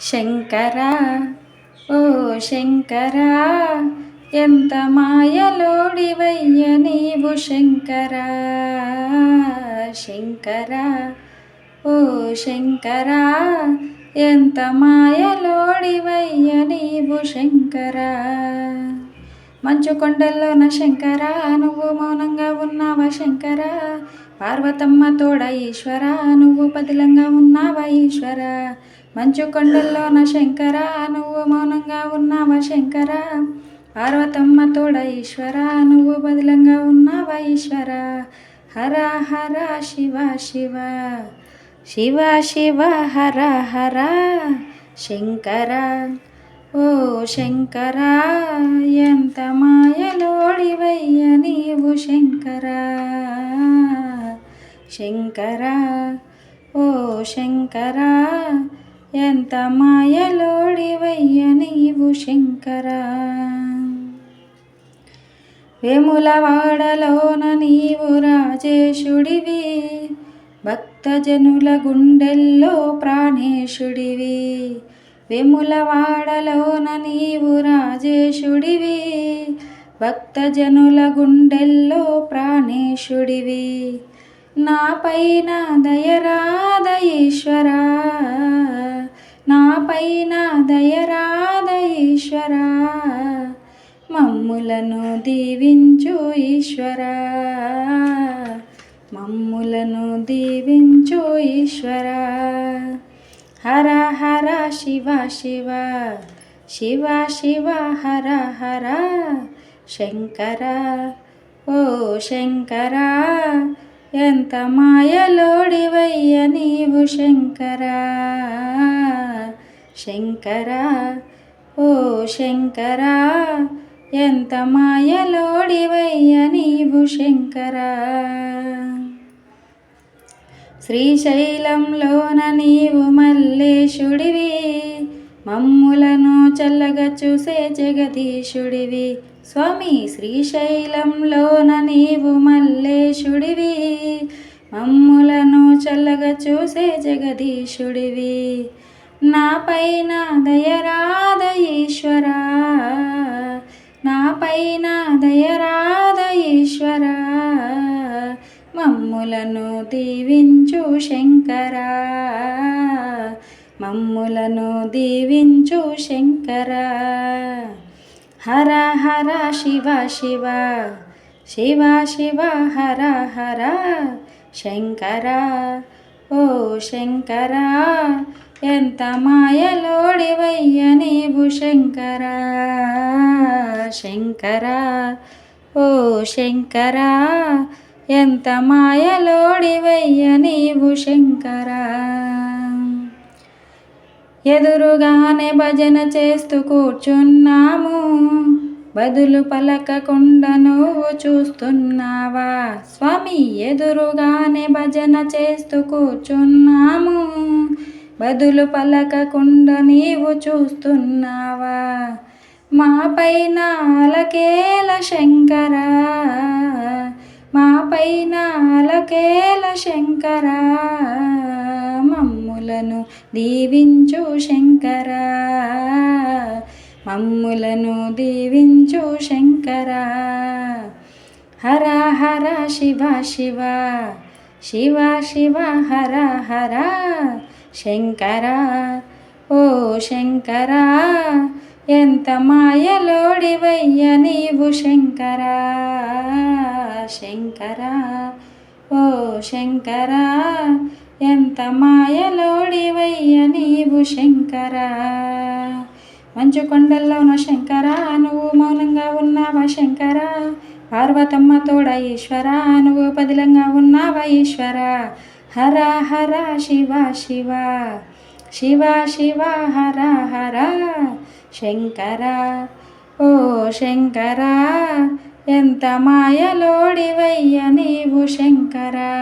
శంకరా ఓ శంకరా ఎంత మాయలోడివయ్య నీవు శంకరా. శంకరా ఓ శంకరా ఎంత మాయలోడివయ్య నీవు శంకరా. మంచు కొండల్లోన శంకరా నువ్వు మౌనంగా ఉన్నావా శంకరా. పార్వతమ్మ తోడ ఈశ్వరా నువ్వు పదిలంగా ఉన్నావా ఈశ్వరా. మంచు కొండల్లోన శంకరా నువ్వు మౌనంగా ఉన్నావా శంకరా. పార్వతమ్మ తోడ ఈశ్వరా నువ్వు బదిలంగా ఉన్నావా ఈశ్వరా. హర హర శివ శివ శివ శివ హర హర శంకరా ఓ శంకరా ఎంత మాయలోడివయ్య నీవు శంకరా. శంకరా ఓ శంకరా ఎంత మాయలోడివయ్య నీవు శంకరా. వేములవాడలోన నీవు రాజేశుడివి భక్తజనుల గుండెల్లో ప్రాణేశుడివి. వేములవాడలోన నీవు రాజేశుడివి భక్తజనుల గుండెల్లో ప్రాణేశుడివి. నాపైన దయరాధ ఈశ్వరా నాపైన దయరాధ ఈశ్వరా. మమ్ములను దీవించు ఈశ్వరా మమ్ములను దీవించు ఈశ్వరా. హర హర శివ శివ శివ శివ హర హర శంకరా ఓ శంకరా ఎంత మాయలోడివయ్య నీవు శంకరా. శంకరా ఓ శంకరా ఎంత మాయలోడివయ్య నీవు శంకరా. శ్రీశైలంలోన నీవు మల్లేశుడివి మమ్ములను చల్లగా చూసే జగదీశుడివి. స్వామి శ్రీశైలంలోన నీవు మల్లేశుడివి మమ్ములను చల్లగా చూసే జగదీశుడివి. నాపైన దయరాధ ఈశ్వరా నాపైన దయరాధ ఈశ్వరా. మమ్ములను దీవించు శంకరా మమ్ములను దీవించు శంకరా. హర హర శివ శివ శివ శివ హర హర శంకరా ఓ శంకరా ఎంత మాయలోడివయ్య నీవు శంకరా. శంకరా ఓ శంకరా ఎంత మాయలోడివయ్య నీవు శంకరా. ఎదురుగానే భజన చేస్తూ కూర్చున్నాము బదులు పలకకుండా నువ్వు చూస్తున్నావా. స్వామి ఎదురుగానే భజన చేస్తూ కూర్చున్నాము బదులు పలకకుండా నీవు చూస్తున్నావా. మాపైన అలకేల శంకరా మాపైన అలకేల శంకరా. మమ్ములను దీవించు శంకరా మమ్ములను దీవించు శంకరా. హర హర శివ శివ శివ శివ హర హర శంకరా ఓ శంకరా ఎంత మాయలోడివయ్య నీవు శంకరా. శంకరా ఓ శంకరా ఎంత మాయలోడివయ్య నీవు శంకరా. మంచు కొండల్లోన శంకరా నువ్వు మౌనంగా ఉన్నావా శంకరా. పార్వతమ్మ తోడ ఈశ్వరా నువ్వు పదిలంగా ఉన్నావా ఈశ్వరా. హర హర శివ శివ శివ శివ హర హర శంకరా ఓ శంకరా ఎంత మాయలోడివయ్య నీవు శంకరా.